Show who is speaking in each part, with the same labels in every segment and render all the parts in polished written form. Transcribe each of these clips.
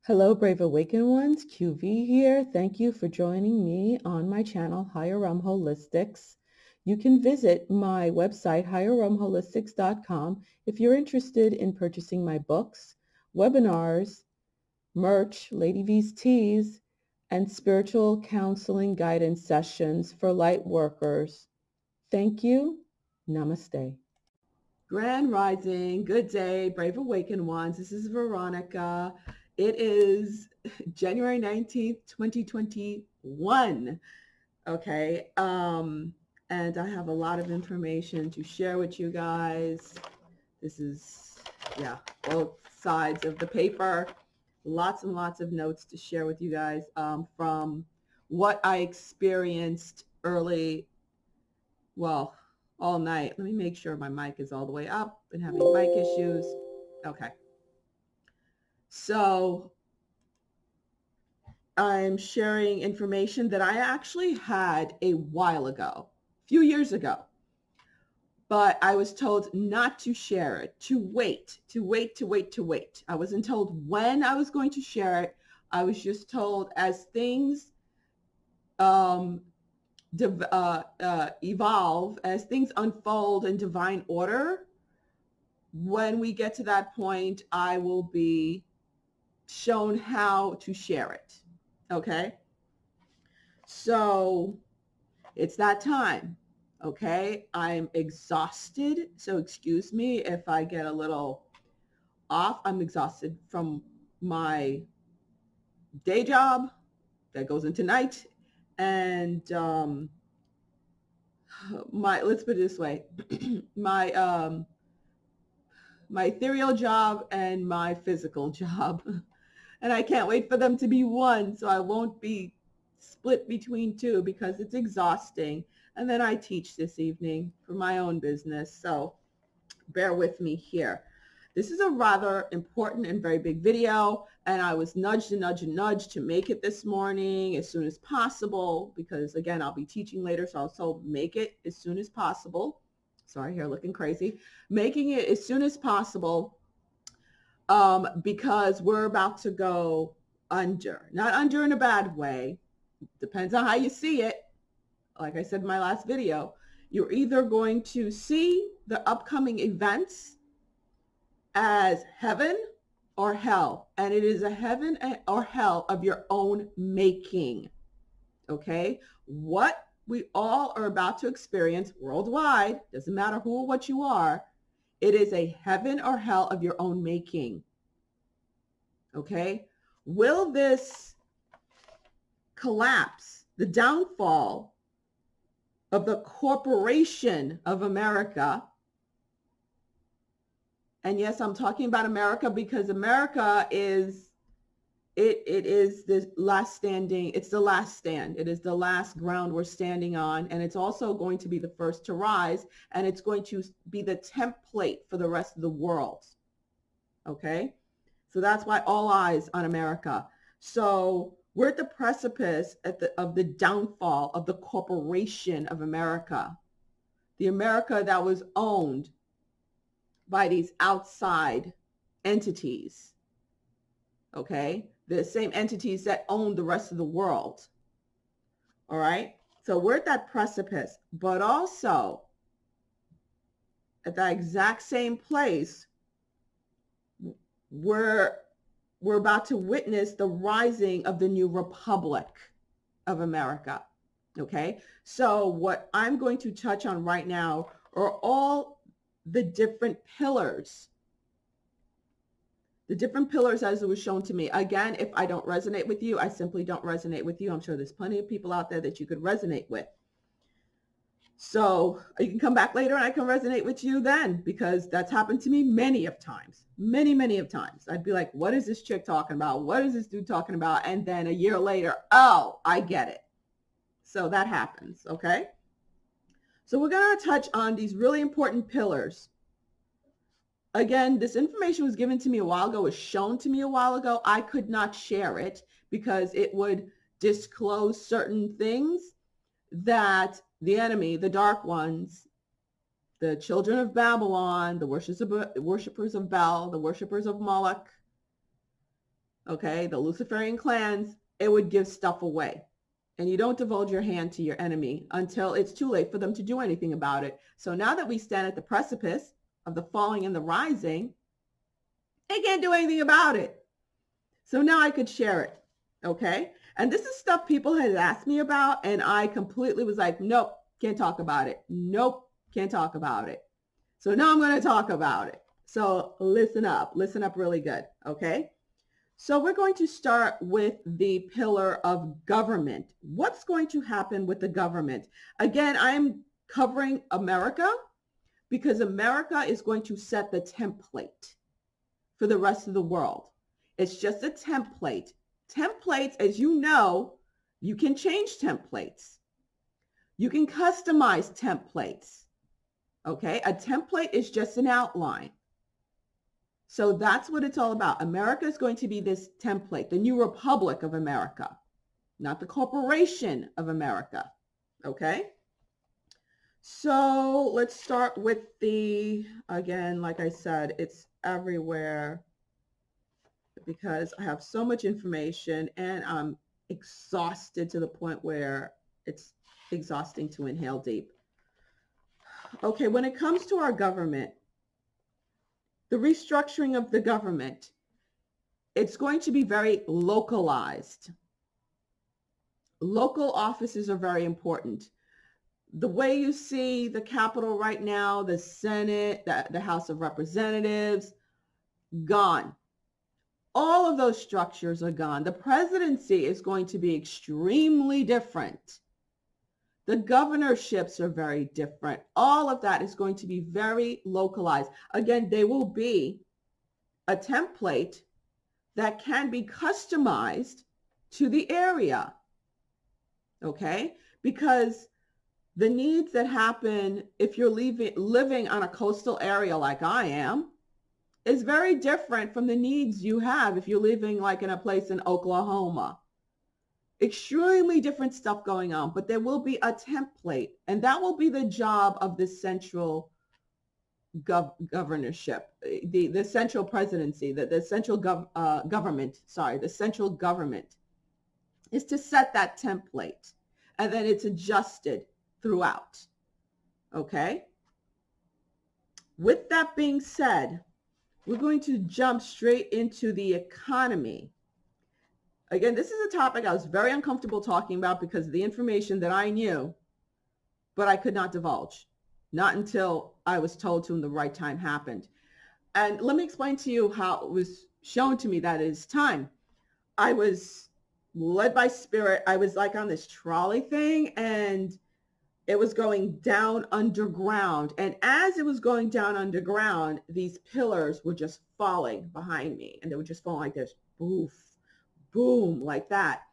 Speaker 1: Hello, Brave Awakened Ones, QV here. Thank you for joining me on my channel, Higher Realm Holistics. You can visit my website, higherrealmholistics.com, if you're interested in purchasing my books, webinars, merch, Lady V's teas, and spiritual counseling guidance sessions for light workers. Thank you. Namaste. Grand Rising, good day, Brave Awakened Ones. This is Veronica. It is January 19th, 2021. Okay. And I have a lot of information to share with you guys. This is, both sides of the paper. Lots and lots of notes to share with you guys from what I experienced all night. Let me make sure my mic is all the way up. Been having mic issues. Okay. So I'm sharing information that I actually had a while ago, a few years ago, but I was told not to share it, to wait. I wasn't told when I was going to share it. I was just told as things evolve, as things unfold in divine order, when we get to that point, I will be shown how to share it. Okay. So it's that time. Okay. I'm exhausted. So excuse me if I get a little off. I'm exhausted from my day job that goes into night. And let's put it this way, my ethereal job and my physical job. And I can't wait for them to be one, so I won't be split between two because it's exhausting. And then I teach this evening for my own business, so bear with me here. This is a rather important and very big video, and I was nudged to make it this morning as soon as possible because, again, I'll be teaching later, so I'll also make it as soon as possible. Sorry, hair looking crazy. Making it as soon as possible because we're about to go under. Not under in a bad way. Depends on how you see it. Like I said in my last video, you're either going to see the upcoming events as heaven or hell. And it is a heaven or hell of your own making. Okay? What we all are about to experience worldwide, doesn't matter who or what you are, it is a heaven or hell of your own making. Okay? Will this collapse, the downfall of the corporation of America? And yes, I'm talking about America because America is, it is the last standing. It's the last stand. It is the last ground we're standing on. And it's also going to be the first to rise. And it's going to be the template for the rest of the world. Okay. So that's why all eyes on America. So we're at the precipice of the downfall of the corporation of America. The America that was owned by these outside entities. Okay. The same entities that own the rest of the world. All right. So we're at that precipice, but also at that exact same place, we're about to witness the rising of the new Republic of America. Okay. So what I'm going to touch on right now are all the different pillars. The different pillars as it was shown to me. Again, if I don't resonate with you, I simply don't resonate with you. I'm sure there's plenty of people out there that you could resonate with. So you can come back later and I can resonate with you then, because that's happened to me many of times. Many of times. I'd be like, what is this chick talking about? What is this dude talking about? And then a year later, oh, I get it. So that happens, okay? So we're going to touch on these really important pillars. Again, this information was given to me a while ago, was shown to me a while ago. I could not share it because it would disclose certain things that the enemy, the dark ones, the children of Babylon, the worshippers of Bel, the worshippers of Moloch, okay, the Luciferian clans, it would give stuff away. And you don't divulge your hand to your enemy until it's too late for them to do anything about it. So now that we stand at the precipice of the falling and the rising, they can't do anything about it. So now I could share it, okay? And this is stuff people had asked me about, and I completely was like, nope, can't talk about it. Nope, can't talk about it. So now I'm going to talk about it. So listen up really good, okay? So we're going to start with the pillar of government. What's going to happen with the government? Again, I'm covering America because America is going to set the template for the rest of the world. It's just a template. Templates, as you know, you can change templates. You can customize templates. Okay, a template is just an outline. So that's what it's all about. America is going to be this template, the new Republic of America, not the Corporation of America. Okay. So let's start with again, like I said, it's everywhere because I have so much information and I'm exhausted to the point where it's exhausting to inhale deep. Okay, when it comes to our government, the restructuring of the government, it's going to be very localized. Local offices are very important. The way you see the Capitol right now, the Senate, the House of Representatives, gone. All of those structures are gone. The presidency is going to be extremely different. The governorships are very different. All of that is going to be very localized. Again, they will be a template that can be customized to the area. Okay? Because the needs that happen if you're living on a coastal area like I am is very different from the needs you have if you're living like in a place in Oklahoma. Extremely different stuff going on, but there will be a template, and that will be the job of the central governorship, the central presidency, the central government, the central government is to set that template, and then it's adjusted throughout. Okay? With that being said, we're going to jump straight into the economy. Again, this is a topic I was very uncomfortable talking about because of the information that I knew, but I could not divulge, not until I was told to and the right time happened. And let me explain to you how it was shown to me that it is time. I was led by spirit. I was like on this trolley thing and it was going down underground. And as it was going down underground, these pillars were just falling behind me and they were just falling like this, boof, boom, like that.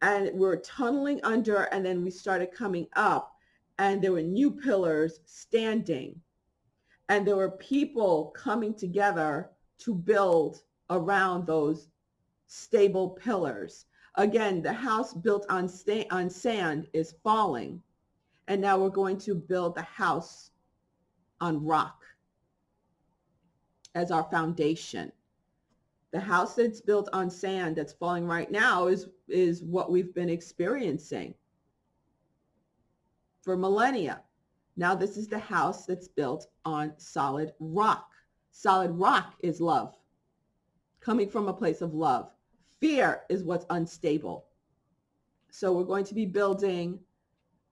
Speaker 1: And we're tunneling under, and then we started coming up, and there were new pillars standing, and there were people coming together to build around those stable pillars. Again, the house built on sand is falling, and now we're going to build the house on rock as our foundation. The house that's built on sand that's falling right now is what we've been experiencing for millennia. Now this is the house that's built on solid rock. Solid rock is love, coming from a place of love. Fear is what's unstable. So we're going to be building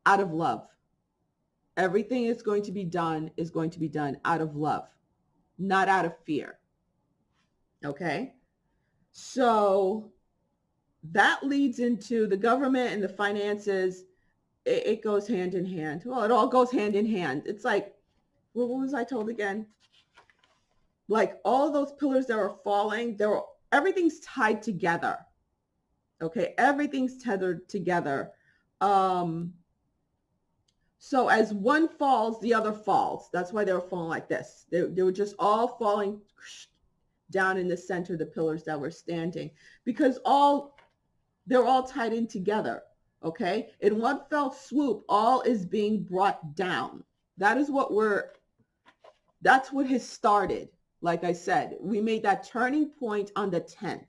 Speaker 1: out of love. Everything is going to be done out of love, not out of fear. Okay, so that leads into the government and the finances. It goes hand in hand. Well, it all goes hand in hand. It's like, what was I told again? Like all those pillars that were falling, everything's tied together. Okay, everything's tethered together. So as one falls, the other falls. That's why they were falling like this. They were just all falling down in the center, the pillars that were standing, because they're all tied in together. Okay. In one fell swoop, all is being brought down. That's what has started. Like I said, we made that turning point on the 10th.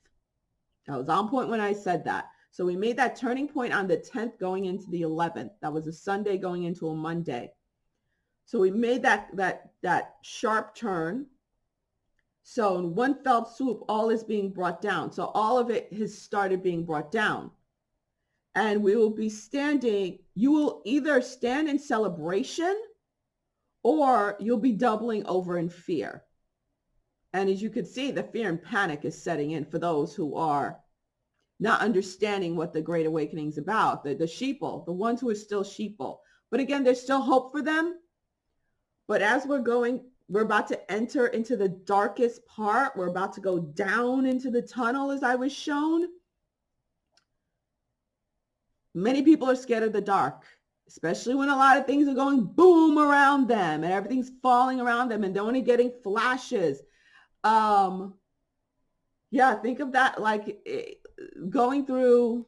Speaker 1: I was on point when I said that. So we made that turning point on the 10th going into the 11th. That was a Sunday going into a Monday. So we made that sharp turn. So in one fell swoop, all is being brought down. So all of it has started being brought down. And we will be standing, you will either stand in celebration or you'll be doubling over in fear. And as you can see, the fear and panic is setting in for those who are not understanding what the Great Awakening is about, the sheeple, the ones who are still sheeple. But again, there's still hope for them. But as we're about to enter into the darkest part. We're about to go down into the tunnel as I was shown. Many people are scared of the dark, especially when a lot of things are going boom around them and everything's falling around them and they're only getting flashes. Yeah, think of that like going through,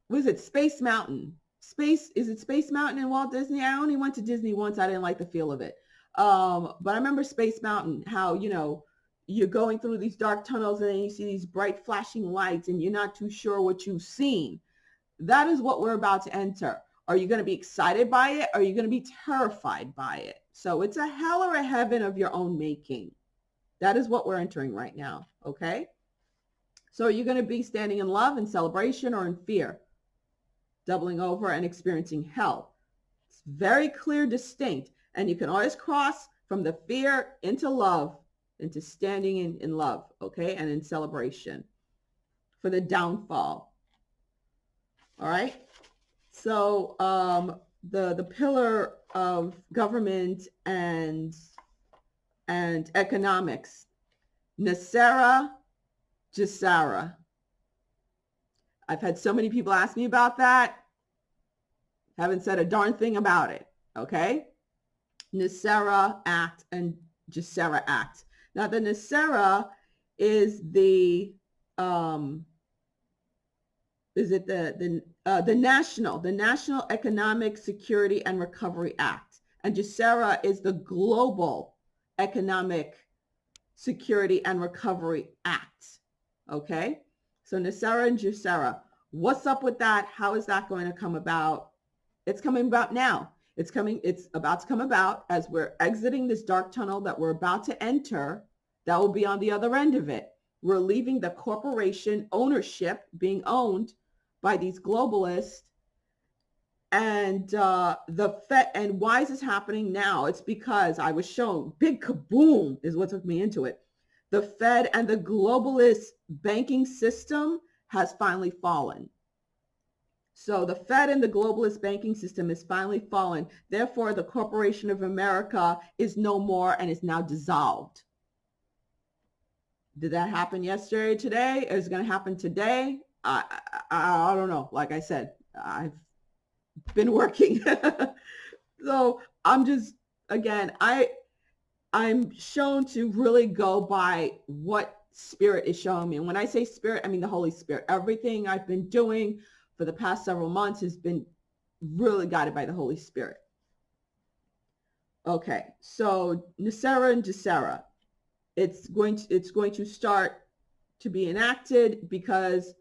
Speaker 1: was it Space Mountain? Is it Space Mountain in Walt Disney? I only went to Disney once. I didn't like the feel of it. But I remember Space Mountain, how, you're going through these dark tunnels and then you see these bright flashing lights and you're not too sure what you've seen. That is what we're about to enter. Are you going to be excited by it? Or are you going to be terrified by it? So it's a hell or a heaven of your own making. That is what we're entering right now. Okay. So are you going to be standing in love and celebration or in fear? Doubling over and experiencing hell. It's very clear, distinct. And you can always cross from the fear into love, into standing in love, okay, and in celebration for the downfall. All right. So the pillar of government and economics, NESARA Ambassadors. I've had so many people ask me about that. Haven't said a darn thing about it. Okay. NESARA Act and NESARA Act. Now the NESARA is the National Economic Security and Recovery Act, and NESARA is the Global Economic Security and Recovery Act. Okay, so NESARA and NESARA. What's up with that? How is that going to come about? It's coming about now. It's about to come about as we're exiting this dark tunnel that we're about to enter. That will be on the other end of it. We're leaving the corporation ownership, being owned by these globalists, and the Fed. And why is this happening now? It's because I was shown, big kaboom is what took me into it. The Fed and the globalist banking system has finally fallen. So the Fed and the globalist banking system has finally fallen. Therefore, the Corporation of America is no more and is now dissolved. Did that happen yesterday, today? Is it going to happen today? I don't know. Like I said, I've been working. So I'm just, again, I'm shown to really go by what Spirit is showing me. And when I say Spirit, I mean the Holy Spirit. Everything I've been doing for the past several months has been really guided by the Holy Spirit. Okay, so NESARA and NESARA, it's going to start to be enacted because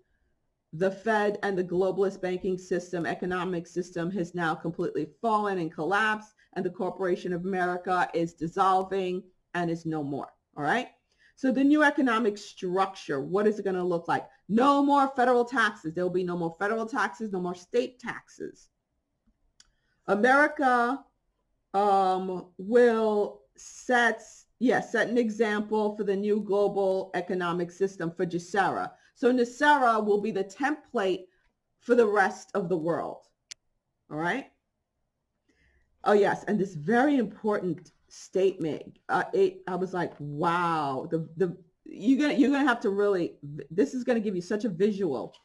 Speaker 1: the Fed and the globalist banking system, economic system has now completely fallen and collapsed, and the Corporation of America is dissolving and is no more. All right. So the new economic structure, what is it going to look like? No more federal taxes. There will be no more federal taxes, no more state taxes. America will set an example for the new global economic system for NESARA. So NESARA will be the template for the rest of the world. All right. Oh yes, and this very important statement. I was like, wow. You're gonna have to really. This is gonna give you such a visual.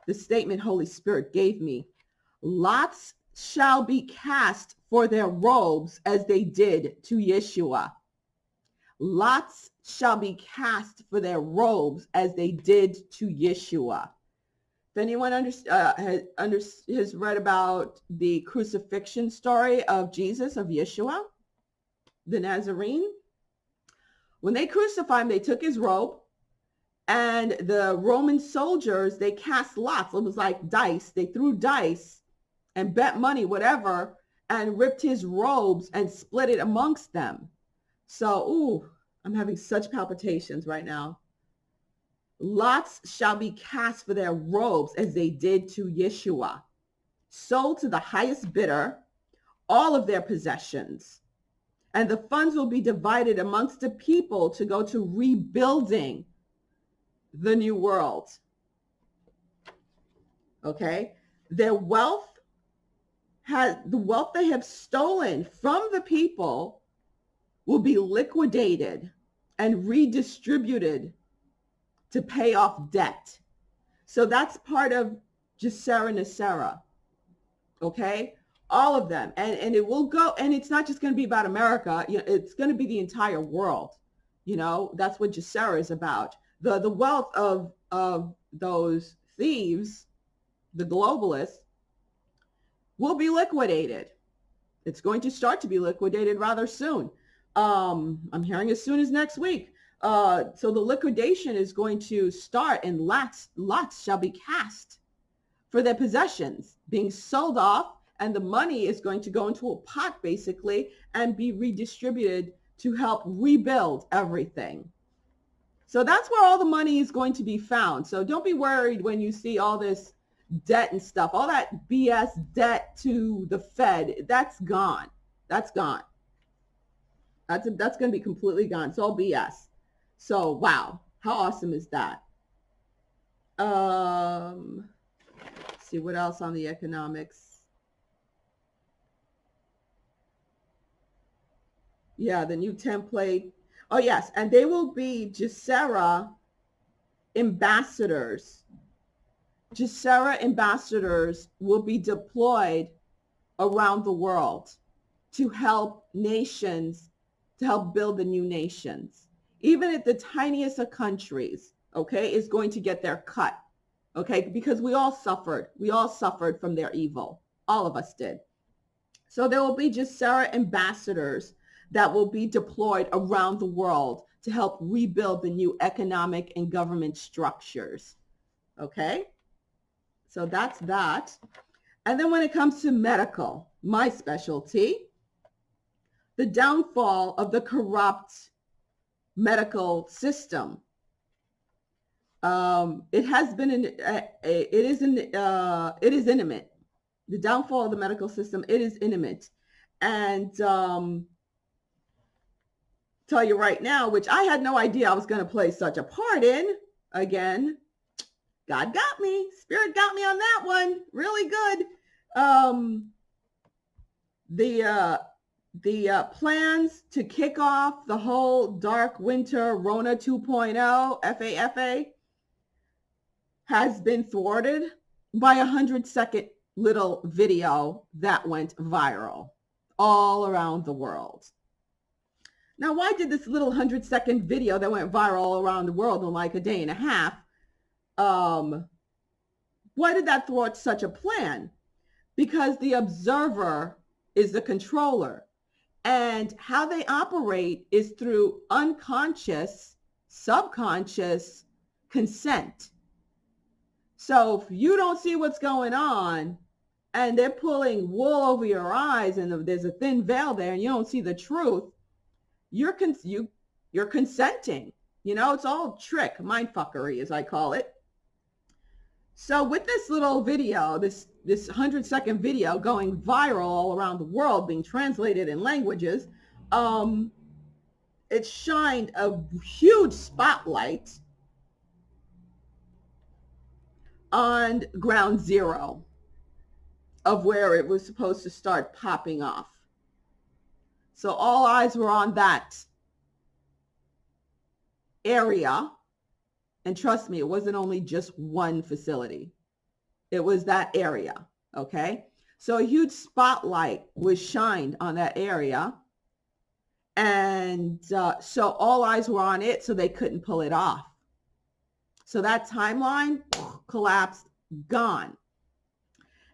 Speaker 1: The statement Holy Spirit gave me: lots shall be cast for their robes as they did to Yeshua. Lots shall be cast for their robes as they did to Yeshua. If anyone has read about the crucifixion story of Jesus, of Yeshua, the Nazarene, when they crucified him, they took his robe And the Roman soldiers, they cast lots. It was like dice. They threw dice and bet money, whatever, and ripped his robes and split it amongst them. So, ooh, I'm having such palpitations right now. Lots shall be cast for their robes as they did to Yeshua. Sold to the highest bidder, all of their possessions. And the funds will be divided amongst the people to go to rebuilding the new world. Okay? The wealth they have stolen from the people will be liquidated and redistributed to pay off debt. So that's part of NESARA. Okay? All of them. And it will go, and it's not just going to be about America, it's going to be the entire world. That's what NESARA is about. The wealth of those thieves, the globalists, will be liquidated. It's going to start to be liquidated rather soon. I'm hearing as soon as next week. So the liquidation is going to start, and lots shall be cast for their possessions being sold off, and the money is going to go into a pot basically and be redistributed to help rebuild everything. So that's where all the money is going to be found. So don't be worried when you see all this debt and stuff, all that BS debt to the Fed. That's gone. That's gone. That's going to be completely gone. It's all BS. So, wow. How awesome is that? Let's see what else on the economics. Yeah, the new template. Oh, yes. And they will be NESARA ambassadors. NESARA ambassadors will be deployed around the world to help nations, to help build the new nations. Even at the tiniest of countries, okay, is going to get their cut, okay, because we all suffered. We all suffered from their evil. All of us did. So there will be NESARA ambassadors that will be deployed around the world to help rebuild the new economic and government structures. Okay? So that's that. And then when it comes to medical, my specialty, the downfall of the corrupt medical system. It is imminent. The downfall of the medical system, it is imminent. And tell you right now, which I had no idea I was going to play such a part in. Again, God got me. Spirit got me on that one. Really good. The plans to kick off the whole Dark Winter Rona 2.0 FAFA has been thwarted by a 100-second little video that went viral all around the world. Now, why did this little 100-second video that went viral all around the world in like a day and a half, why did that thwart such a plan? Because the observer is the controller, and how they operate is through unconscious, subconscious consent. So if you don't see what's going on and they're pulling wool over your eyes and there's a thin veil there and you don't see the truth, you're consenting. It's all trick, mind fuckery, as I call it. So with this little video, this 100-second video going viral all around the world, being translated in languages, it shined a huge spotlight on ground zero of where it was supposed to start popping off. So all eyes were on that area. And trust me, it wasn't only just one facility. It was that area, okay? So a huge spotlight was shined on that area. And so all eyes were on it, so they couldn't pull it off. So that timeline collapsed, gone.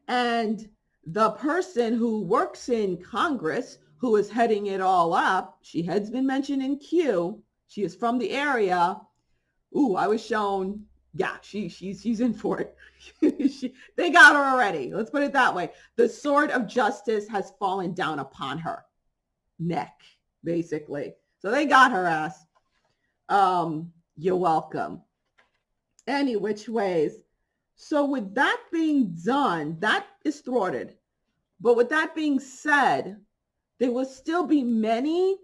Speaker 1: And the person who works in Congress, who is heading it all up, she has been mentioned in Q, she is from the area, Ooh, I was shown, yeah, she's in for it. They got her already. Let's put it that way. The sword of justice has fallen down upon her neck, basically. So they got her ass. You're welcome. Any which ways. So with that being done, that is thwarted. But with that being said, there will still be many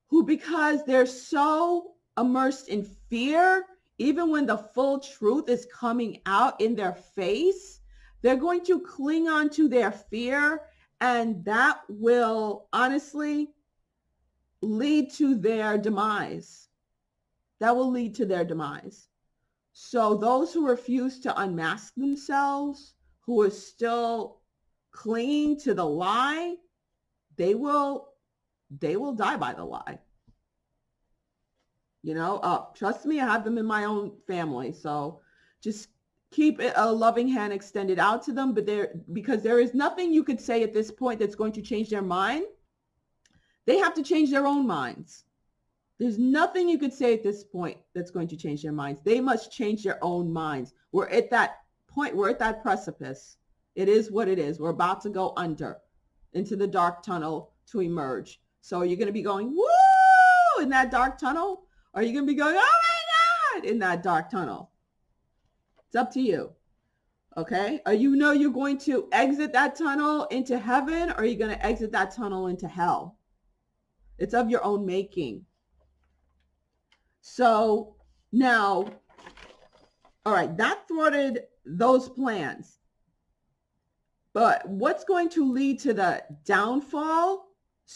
Speaker 1: who, because they're so immersed in fear, even when the full truth is coming out in their face, they're going to cling on to their fear, and that will honestly lead to their demise. That will lead to their demise. So those who refuse to unmask themselves, who are still clinging to the lie, they will die by the lie. You know, trust me, I have them in my own family. So just keep a loving hand extended out to them. But because there is nothing you could say at this point that's going to change their mind. They have to change their own minds. There's nothing you could say at this point that's going to change their minds. They must change their own minds. We're at that point. We're at that precipice. It is what it is. We're about to go under into the dark tunnel to emerge. So you're going to be going, woo, in that dark tunnel? Or are you going to be going, oh my God, in that dark tunnel? It's up to you. Okay? Or you know you're going to exit that tunnel into heaven, or are you going to exit that tunnel into hell? It's of your own making. So now, all right, that thwarted those plans. But what's going to lead to the downfall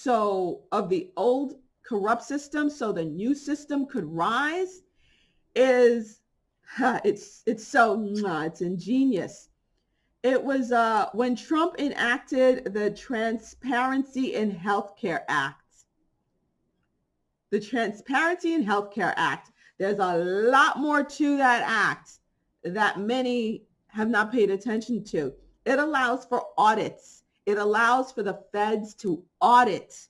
Speaker 1: of the old corrupt system so the new system could rise is, it's ingenious. It was when Trump enacted the Transparency in Healthcare Act. The Transparency in Healthcare Act. There's a lot more to that act that many have not paid attention to. It allows for audits. It allows for the feds to audit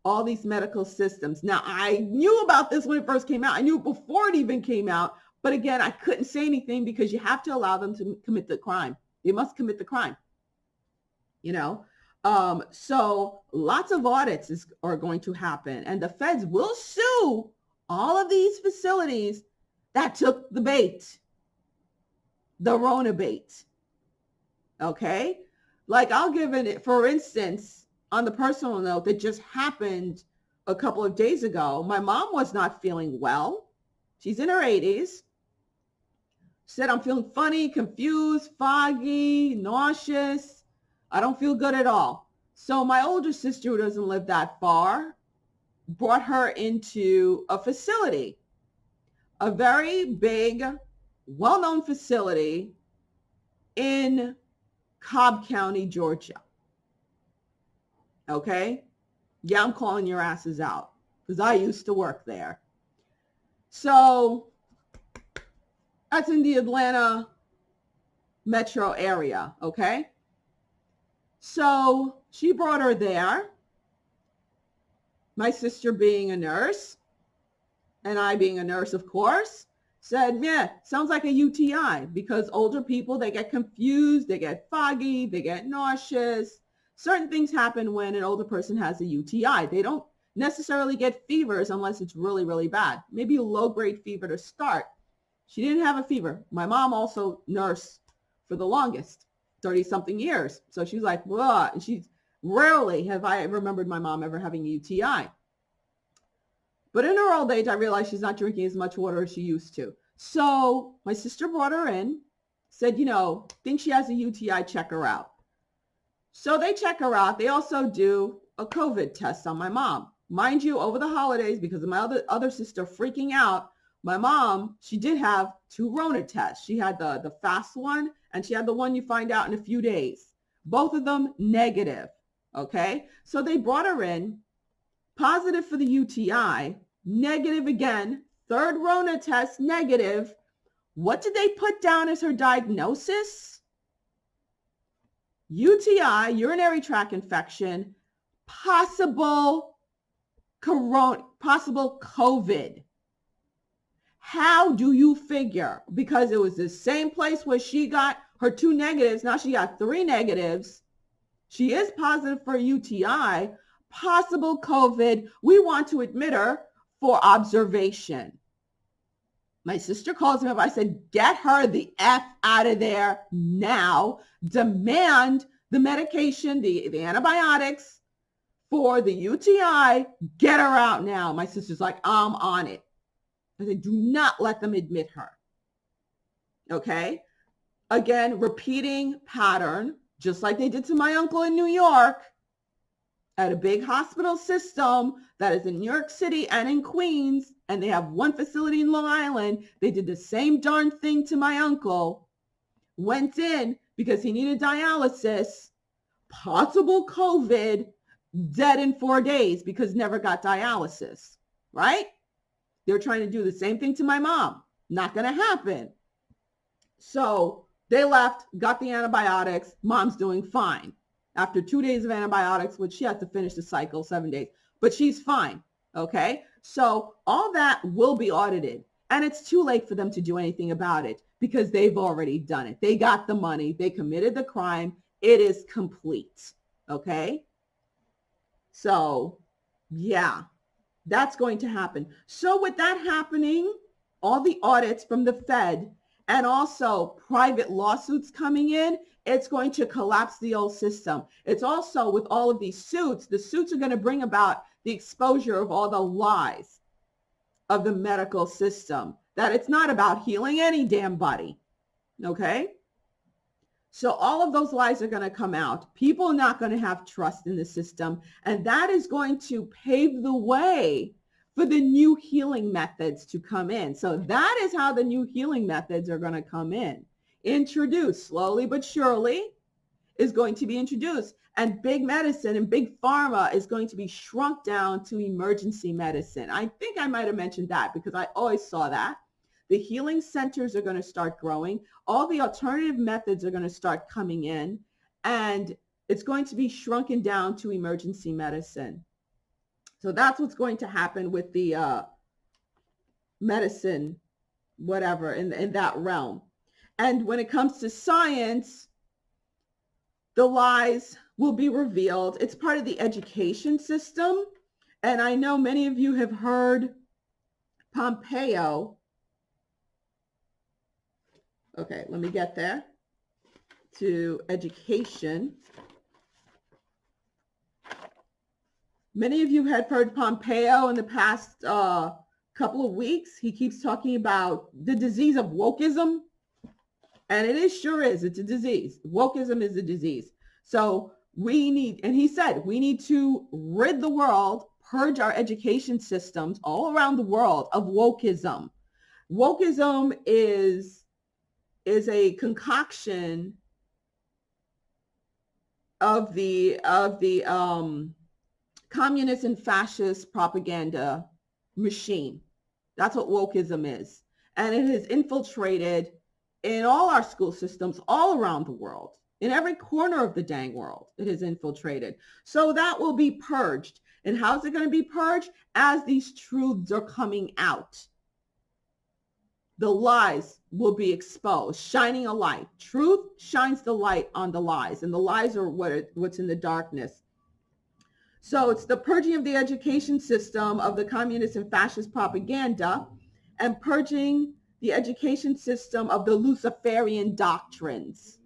Speaker 1: all these medical systems. Now, I knew about this when it first came out. I knew before it even came out. But again, I couldn't say anything because you have to allow them to commit the crime. They must commit the crime, you know. So lots of audits are going to happen, and the feds will sue all of these facilities that took the bait, the Rona bait. Okay. Like I'll give it, for instance, on the personal note that just happened a couple of days ago. My mom was not feeling well. She's in her 80s. Said, I'm feeling funny, confused, foggy, nauseous. I don't feel good at all. So my older sister, who doesn't live that far, brought her into a facility, a very big, well-known facility in Cobb County, Georgia. Okay? Yeah, I'm calling your asses out because I used to work there. So that's in the Atlanta metro area, okay? So she brought her there, my sister being a nurse, and I being a nurse, of course, said, yeah, sounds like a UTI because older people, they get confused, they get foggy, they get nauseous. Certain things happen when an older person has a UTI. They don't necessarily get fevers unless it's really, really bad. Maybe a low-grade fever to start. She didn't have a fever. My mom also nursed for the longest, 30-something years. So she's like, whoa. And she's rarely have I remembered my mom ever having a UTI. But in her old age, I realized she's not drinking as much water as she used to. So my sister brought her in, said, you know, think she has a UTI, check her out. So they check her out. They also do a COVID test on my mom. Mind you, over the holidays, because of my other sister freaking out, my mom, she did have 2 Rona tests. She had the fast one, and she had the one you find out in a few days. Both of them negative, okay? So they brought her in, positive for the UTI, negative again, 3rd Rona test, negative. What did they put down as her diagnosis? UTI, urinary tract infection, possible COVID. How do you figure? Because it was the same place where she got her 2 negatives. Now she got 3 negatives. She is positive for UTI, possible COVID. We want to admit her for observation. My sister calls me up. I said, get her the F out of there now. Demand the medication, the antibiotics for the UTI. Get her out now. My sister's like, I'm on it. I said, do not let them admit her. Okay? Again, repeating pattern, just like they did to my uncle in New York at a big hospital system that is in New York City and in Queens, and they have one facility in Long Island. They did the same darn thing to my uncle. Went in because he needed dialysis, possible COVID, dead in 4 days because never got dialysis, right? They're trying to do the same thing to my mom. Not going to happen. So they left, got the antibiotics. Mom's doing fine. After 2 days of antibiotics, which she has to finish the cycle, 7 days, but she's fine. Okay. So all that will be audited, and it's too late for them to do anything about it because they've already done it. They got the money. They committed the crime. It is complete. Okay. So yeah, that's going to happen. So with that happening, all the audits from the Fed and also private lawsuits coming in, it's going to collapse the old system. It's also with all of these suits, the suits are going to bring about the exposure of all the lies of the medical system, that it's not about healing any damn body. Okay? So all of those lies are going to come out. People are not going to have trust in the system, and that is going to pave the way for the new healing methods to come in. So that is how the new healing methods are going to come in. Introduced slowly but surely is going to be introduced. And big medicine and big pharma is going to be shrunk down to emergency medicine. I think I might have mentioned that because I always saw that. The healing centers are going to start growing. All the alternative methods are going to start coming in, and it's going to be shrunken down to emergency medicine. So that's what's going to happen with the medicine, whatever, in that realm. And when it comes to science, the lies will be revealed. It's part of the education system. And I know many of you have heard Pompeo. Okay, let me get there to education. Many of you have heard Pompeo in the past couple of weeks. He keeps talking about the disease of wokeism. And it sure is. It's a disease. Wokeism is a disease. So we need, and he said, we need to rid the world, purge our education systems all around the world of wokeism. Wokeism is a concoction of the communist and fascist propaganda machine. That's what wokeism is. And it has infiltrated in all our school systems all around the world. In every corner of the dang world, it has infiltrated. So that will be purged. And how's it going to be purged? As these truths are coming out. The lies will be exposed, shining a light. Truth shines the light on the lies, and the lies are what's in the darkness. So it's the purging of the education system of the communist and fascist propaganda, and purging the education system of the Luciferian doctrines.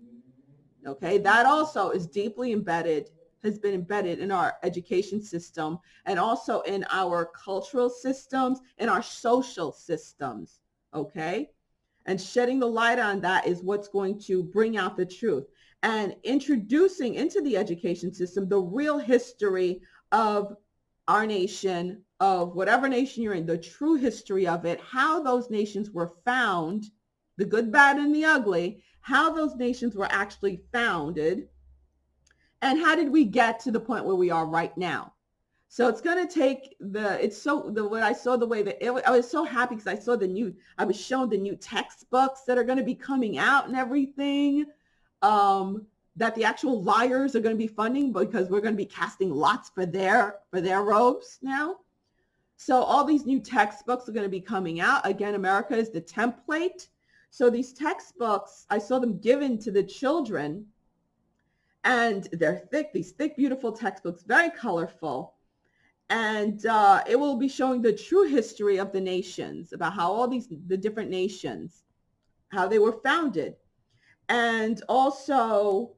Speaker 1: Okay, that also is deeply embedded, has been embedded in our education system, and also in our cultural systems, and our social systems. Okay, and shedding the light on that is what's going to bring out the truth, and introducing into the education system the real history of our nation, of whatever nation you're in, the true history of it, how those nations were found, the good, bad, and the ugly, how those nations were actually founded, and how did we get to the point where we are right now. So it's going to take when I saw the way that I was so happy because I was shown the new textbooks that are going to be coming out and everything, that the actual liars are going to be funding because we're going to be casting lots for their robes now. So all these new textbooks are going to be coming out. Again, America is the template. So these textbooks, I saw them given to the children, and they're thick, these thick, beautiful textbooks, very colorful. And it will be showing the true history of the nations, about how all the different nations, how they were founded, and also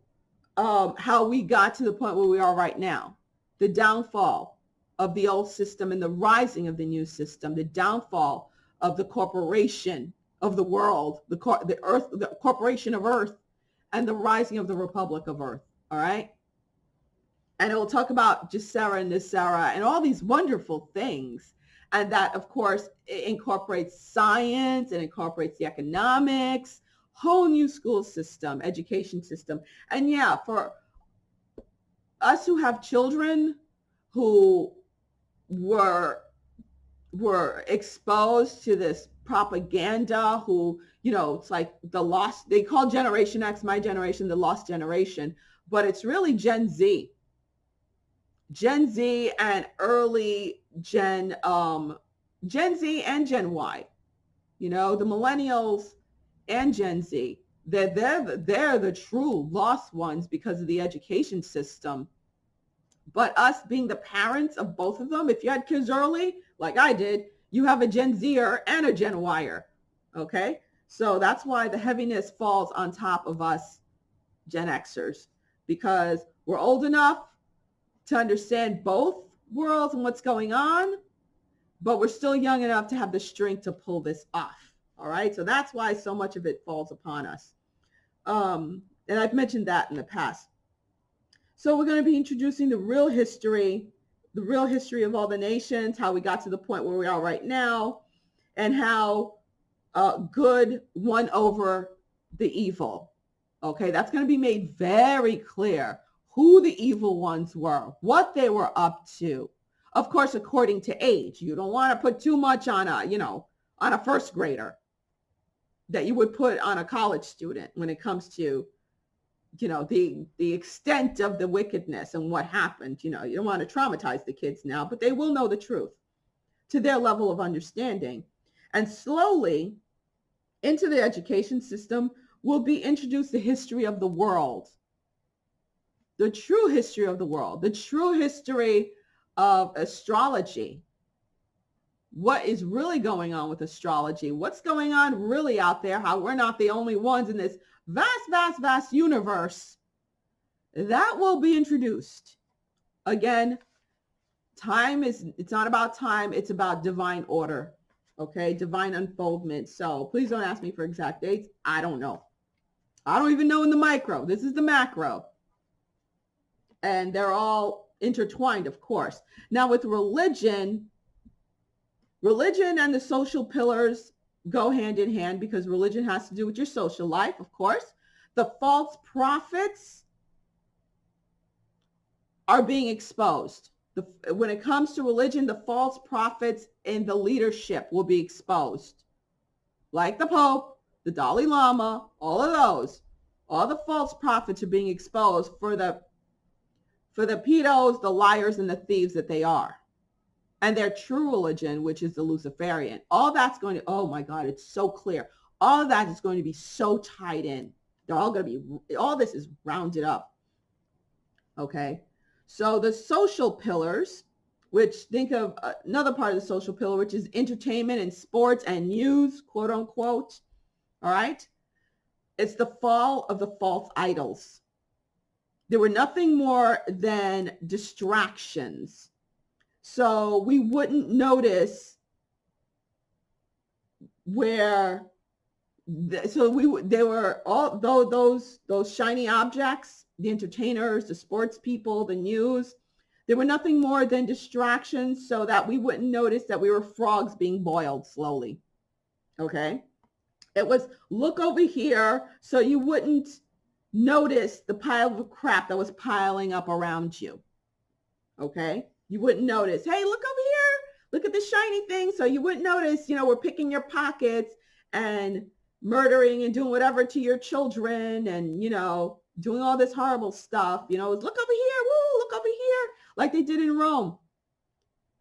Speaker 1: how we got to the point where we are right now, the downfall of the old system and the rising of the new system, the downfall of the corporation of the world, the corporation of Earth, and the rising of the Republic of Earth. All right. And it will talk about NESARA and NESARA and all these wonderful things. And that, of course, incorporates science and incorporates the economics, whole new school system, education system. And yeah, for us who have children who were exposed to this propaganda, who, it's like the lost, they call Generation X, my generation, the lost generation, but it's really Gen Z and early Gen Z and Gen Y, the millennials and Gen Z, they're the true lost ones because of the education system. But us being the parents of both of them, if you had kids early, like I did, you have a Gen Zer and a Gen Yer. Okay. So that's why the heaviness falls on top of us Gen Xers, because we're old enough to understand both worlds and what's going on, but we're still young enough to have the strength to pull this off. All right. So that's why so much of it falls upon us. And I've mentioned that in the past. So we're going to be introducing the real history of all the nations, how we got to the point where we are right now, and how good won over the evil. Okay. That's going to be made very clear, who the evil ones were, what they were up to. Of course, according to age. You don't want to put too much on a first grader that you would put on a college student when it comes to, the extent of the wickedness and what happened. You don't want to traumatize the kids now, but they will know the truth to their level of understanding. And slowly into the education system will be introduced the history of the world. The true history of the world, the true history of astrology. What is really going on with astrology? What's going on really out there? How we're not the only ones in this vast universe. That will be introduced. Again, it's not about time. It's about divine order. Okay. Divine unfoldment. So please don't ask me for exact dates. I don't know. I don't even know in the micro. This is the macro. And they're all intertwined, of course. Now with religion and the social pillars go hand in hand, because religion has to do with your social life, of course. The false prophets are being exposed. When it comes to religion, the false prophets in the leadership will be exposed. Like the Pope, the Dalai Lama, all of those. All the false prophets are being exposed for the pedos, the liars, and the thieves that they are. And their true religion, which is the Luciferian. All that's going to, oh my God, it's so clear. All of that is going to be so tied in. They're all going to be, all this is rounded up. Okay. So the social pillars, which think of another part of the social pillar, which is entertainment and sports and news, quote unquote. All right. It's the fall of the false idols. There were nothing more than distractions. So we wouldn't notice where, they were all those shiny objects, the entertainers, the sports people, the news. There were nothing more than distractions so that we wouldn't notice that we were frogs being boiled slowly. Okay. It was look over here so you wouldn't notice the pile of crap that was piling up around you. Okay. You wouldn't notice, hey, look over here. Look at this shiny thing. So you wouldn't notice, we're picking your pockets and murdering and doing whatever to your children and, doing all this horrible stuff. It's look over here. Woo, look over here. Like they did in Rome.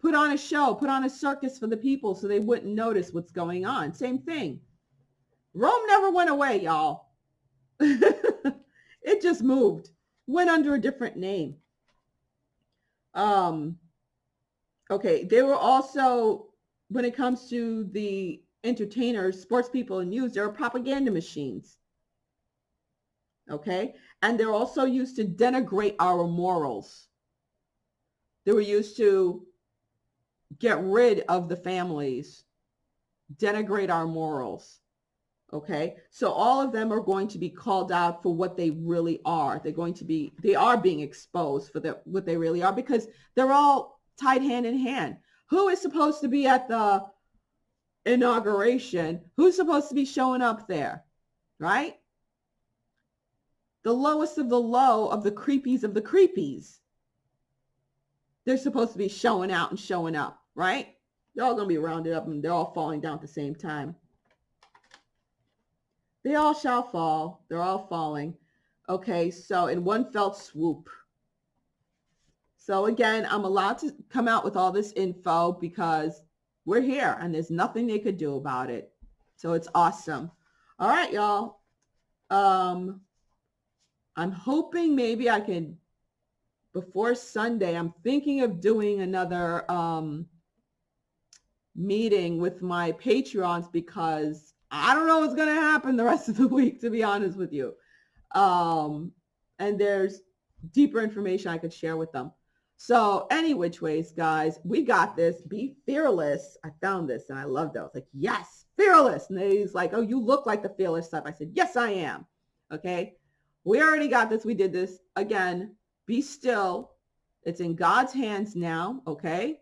Speaker 1: Put on a show, put on a circus for the people so they wouldn't notice what's going on. Same thing. Rome never went away, y'all. It just moved, went under a different name. Okay, they were also, when it comes to the entertainers, sports people, and news, there are propaganda machines. Okay, and they're also used to denigrate our morals. They were used to get rid of the families, denigrate our morals. Okay, so all of them are going to be called out for what they really are. They are being exposed for what they really are, because they're all tied hand in hand. Who is supposed to be at the inauguration? Who's supposed to be showing up there, right? The lowest of the low of the creepies of the creepies. They're supposed to be showing out and showing up, right? They're all going to be rounded up and they're all falling down at the same time. They all shall fall. They're all falling. Okay, so in one fell swoop. So again, I'm allowed to come out with all this info because we're here and there's nothing they could do about it. So it's awesome. All right, y'all. I'm hoping maybe I can, before Sunday, I'm thinking of doing another meeting with my Patreons, because I don't know what's going to happen the rest of the week, to be honest with you. And there's deeper information I could share with them. So any which ways, guys, we got this. Be fearless. I found this and I loved it. I was like, yes, fearless. And he's like, oh, you look like the fearless type. I said, yes, I am. Okay. We already got this. We did this. Again, be still. It's in God's hands now. Okay.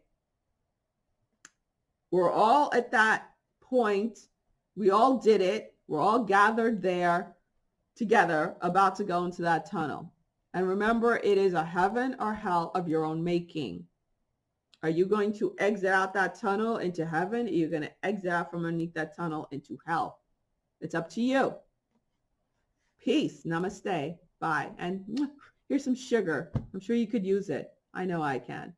Speaker 1: We're all at that point. We all did it. We're all gathered there together, about to go into that tunnel. And remember, it is a heaven or hell of your own making. Are you going to exit out that tunnel into heaven? Or are you going to exit out from underneath that tunnel into hell? It's up to you. Peace. Namaste. Bye. And here's some sugar. I'm sure you could use it. I know I can.